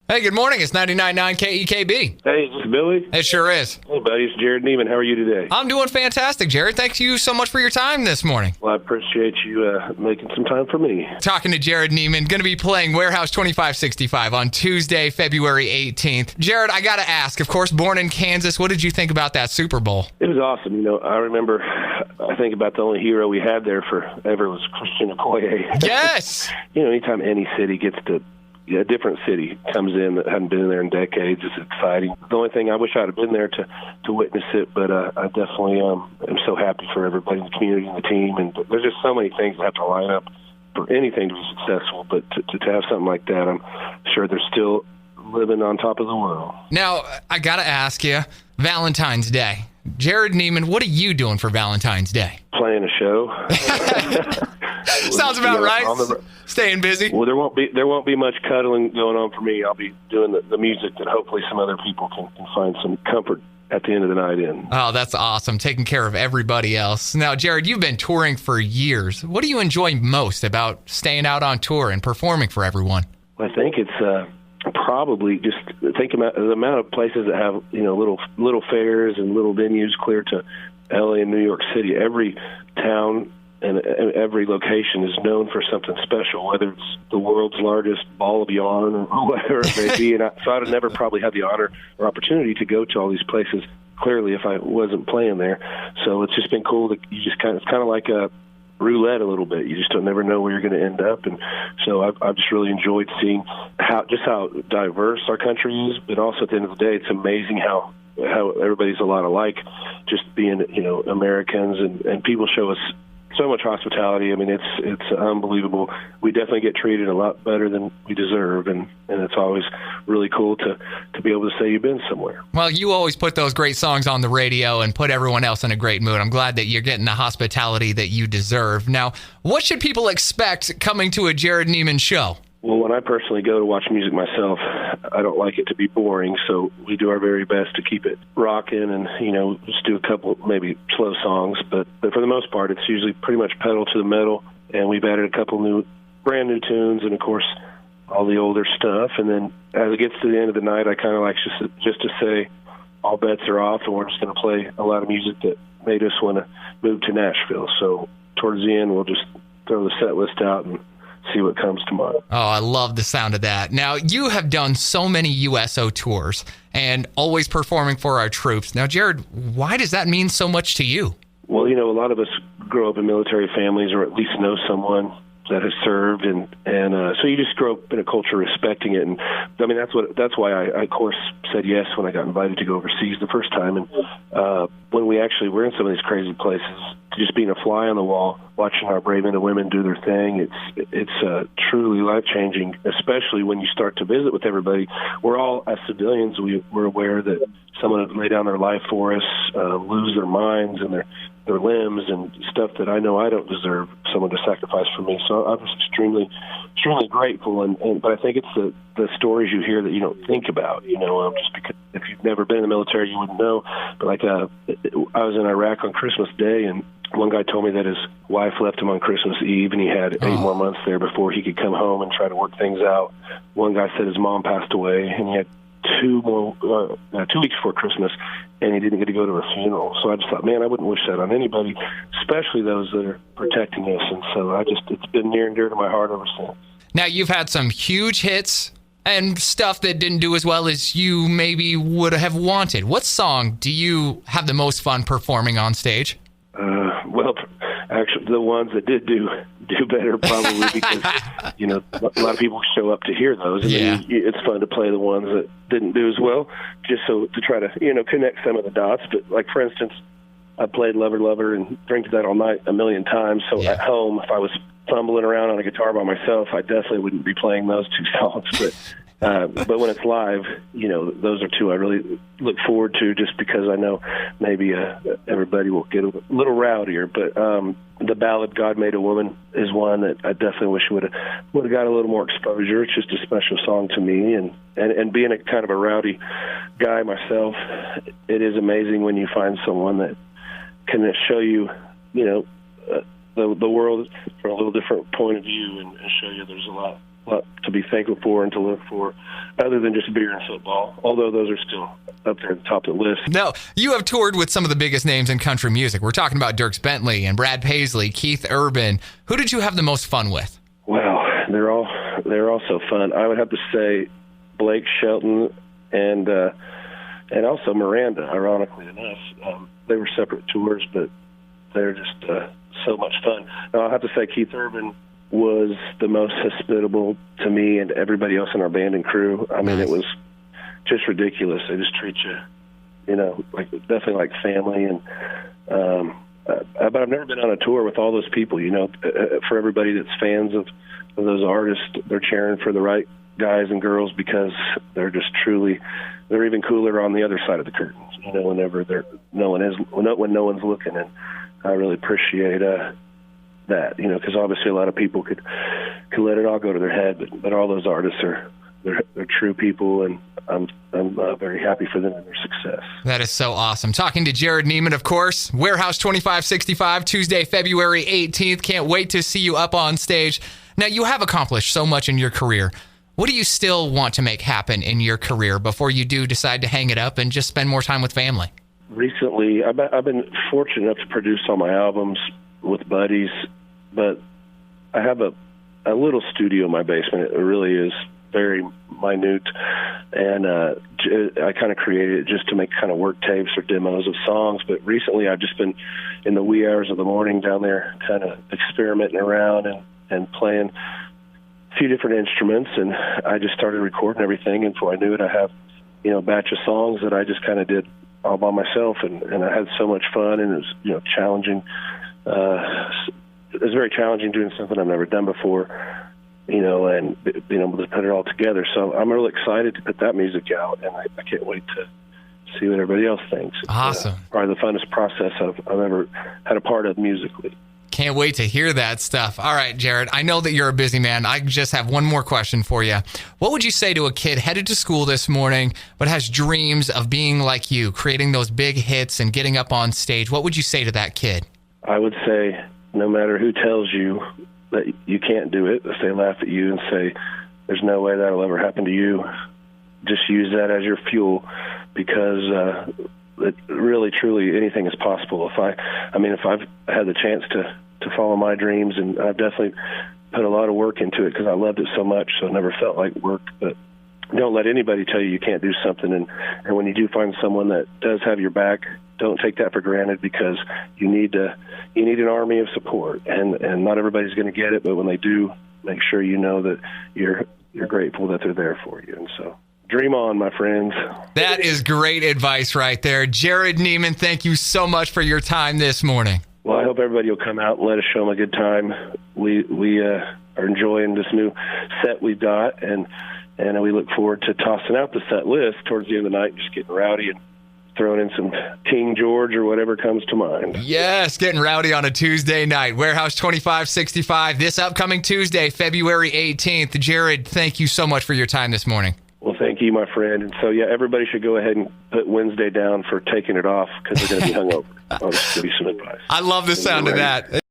Hey, good morning. It's 99.9 KEKB. Hey, is this Billy? It sure is. Hey, buddy. It's Jerrod Niemann. How are you today? I'm doing fantastic, Jerrod. Thank you so much for your time this morning. Well, I appreciate you making some time for me. Talking to Jerrod Niemann, going to be playing Warehouse 2565 on Tuesday, February 18th. Jerrod, I got to ask, of course, born in Kansas, what did you think about that Super Bowl? It was awesome. You know, I remember, I think about the only hero we had there forever was Christian Okoye. Yes! You know, anytime any city gets to a different city comes in that hadn't been there in decades, it's exciting. The only thing, I wish I'd have been there to witness it, but I definitely am so happy for everybody in the community and the team. And there's just so many things that have to line up for anything to be successful, but to have something like that, I'm sure they're still living on top of the world. Now, I got to ask you, Valentine's Day. Jerrod Niemann, what are you doing for Valentine's Day? Playing a show. Sounds about right. Staying busy. Well, there won't be much cuddling going on for me. I'll be doing the music that hopefully some other people can find some comfort at the end of the night in. Oh, that's awesome. Taking care of everybody else. Now, Jerrod, you've been touring for years. What do you enjoy most about staying out on tour and performing for everyone? I think it's probably just think about the amount of places that have, you know, little fairs and little venues clear to LA and New York City. Every town and every location is known for something special, whether it's the world's largest ball of yarn or whatever it may be. And so I'd never probably had the honor or opportunity to go to all these places, clearly, if I wasn't playing there. So it's just been cool that you just it's kind of like a roulette a little bit. You just don't never know where you're going to end up. And so I've just really enjoyed seeing how diverse our country is, but also at the end of the day, it's amazing how everybody's a lot alike, just being, you know, Americans, and people show us so much hospitality. I mean, it's unbelievable. We definitely get treated a lot better than we deserve, and it's always really cool to be able to say you've been somewhere. Well, you always put those great songs on the radio and put everyone else in a great mood. I'm glad that you're getting the hospitality that you deserve. Now, what should people expect coming to a Jerrod Niemann show? Well, when I personally go to watch music myself, I don't like it to be boring, so we do our very best to keep it rocking and, you know, just do a couple maybe slow songs. But for the most part, it's usually pretty much pedal to the metal, and we've added a couple brand new tunes and, of course, all the older stuff. And then as it gets to the end of the night, I kind of like just to say all bets are off, and we're just going to play a lot of music that made us want to move to Nashville. So towards the end, we'll just throw the set list out and see what comes to mind. Oh, I love the sound of that. Now, you have done so many USO tours and always performing for our troops. Now, Jerrod, why does that mean so much to you? Well, you know, a lot of us grow up in military families, or at least know someone that has served, and so you just grow up in a culture respecting it. And I mean, that's why I of course said yes when I got invited to go overseas the first time. And when we actually were in some of these crazy places, just being a fly on the wall, watching our brave men and women do their thing, it's truly life-changing, especially when you start to visit with everybody. We're all, as civilians, we're aware that someone would lay down their life for us, lose their minds and their limbs and stuff that I know I don't deserve someone to sacrifice for me. So I'm just extremely grateful. But I think it's the stories you hear that you don't think about, you know, just because if you've never been in the military, you wouldn't know. But like I was in Iraq on Christmas Day, and one guy told me that his wife left him on Christmas Eve, and he had 8 more months there before he could come home and try to work things out. One guy said his mom passed away, and he had 2 weeks before Christmas, and he didn't get to go to her funeral. So I just thought, man, I wouldn't wish that on anybody, especially those that are protecting us. And so it's been near and dear to my heart ever since. Now, you've had some huge hits and stuff that didn't do as well as you maybe would have wanted. What song do you have the most fun performing on stage? Well, actually, the ones that did do better, probably, because, you know, a lot of people show up to hear those. And yeah. It's fun to play the ones that didn't do as well, just so to try to, you know, connect some of the dots. But, like, for instance, I played Lover, Lover and Drink to That All Night a million times. So at home, if I was fumbling around on a guitar by myself, I definitely wouldn't be playing those 2 songs. But when it's live, you know, those are 2 I really look forward to, just because I know maybe everybody will get a little rowdier. But the ballad "God Made a Woman" is one that I definitely wish would have got a little more exposure. It's just a special song to me, and being a kind of a rowdy guy myself, it is amazing when you find someone that can show you, you know, the world from a little different point of view, and show you there's a lot lot to be thankful for and to look for, other than just beer and football, although those are still up there at the top of the list. Now, you have toured with some of the biggest names in country music. We're talking about Dierks Bentley and Brad Paisley, Keith Urban. Who did you have the most fun with? Wow, they're all so fun. I would have to say Blake Shelton and also Miranda, ironically enough. They were separate tours, but they're just so much fun. Now, I'll have to say Keith Urban was the most hospitable to me and everybody else in our band and crew. I mean, It was just ridiculous. They just treat you, like definitely like family. And but I've never been on a tour with all those people. For everybody that's fans of those artists, they're cheering for the right guys and girls because they're just they're even cooler on the other side of the curtain. Whenever when no one's looking, and I really appreciate that. Because obviously a lot of people could let it all go to their head, but all those artists they're true people, and I'm very happy for them and their success. That is so awesome. Talking to Jerrod Niemann, of course. Warehouse 2565, Tuesday, February 18th. Can't wait to see you up on stage. Now, you have accomplished so much in your career. What do you still want to make happen in your career before you do decide to hang it up and just spend more time with family? Recently, I've been fortunate enough to produce all my albums with buddies, but I have a little studio in my basement. It really is very minute, and I kind of created it just to make kind of work tapes or demos of songs. But recently, I've just been in the wee hours of the morning down there kind of experimenting around and playing a few different instruments, and I just started recording everything, and before I knew it, I have a batch of songs that I just kind of did all by myself, and I had so much fun, and it was challenging. It was very challenging doing something I've never done before, and being able to put it all together. So I'm really excited to put that music out, and I can't wait to see what everybody else thinks. It's, awesome. Probably the funnest process I've ever had a part of musically. Can't wait to hear that stuff. All right, Jerrod, I know that you're a busy man. I just have one more question for you. What would you say to a kid headed to school this morning but has dreams of being like you, creating those big hits and getting up on stage? What would you say to that kid? I would say no matter who tells you that you can't do it, if they laugh at you and say, there's no way that'll ever happen to you, just use that as your fuel, because it really, truly, anything is possible. If I've had the chance to follow my dreams, and I've definitely put a lot of work into it because I loved it so much, so it never felt like work. But don't let anybody tell you can't do something. And when you do find someone that does have your back, don't take that for granted, because you need an army of support, and not everybody's going to get it, but when they do, make sure you know that you're grateful that they're there for you. And so dream on, my friends. That is great advice right there. Jerrod Niemann, thank you so much for your time this morning. Well, I hope everybody will come out and let us show them a good time. We are enjoying this new set we've got, and we look forward to tossing out the set list towards the end of the night, just getting rowdy and throwing in some King George or whatever comes to mind. Yes, getting rowdy on a Tuesday night. Warehouse 2565, this upcoming Tuesday, February 18th. Jerrod, thank you so much for your time this morning. Well, thank you, my friend. And so, everybody should go ahead and put Wednesday down for taking it off, because they're going to be hungover. I'll just give you some advice. I love the sound of that.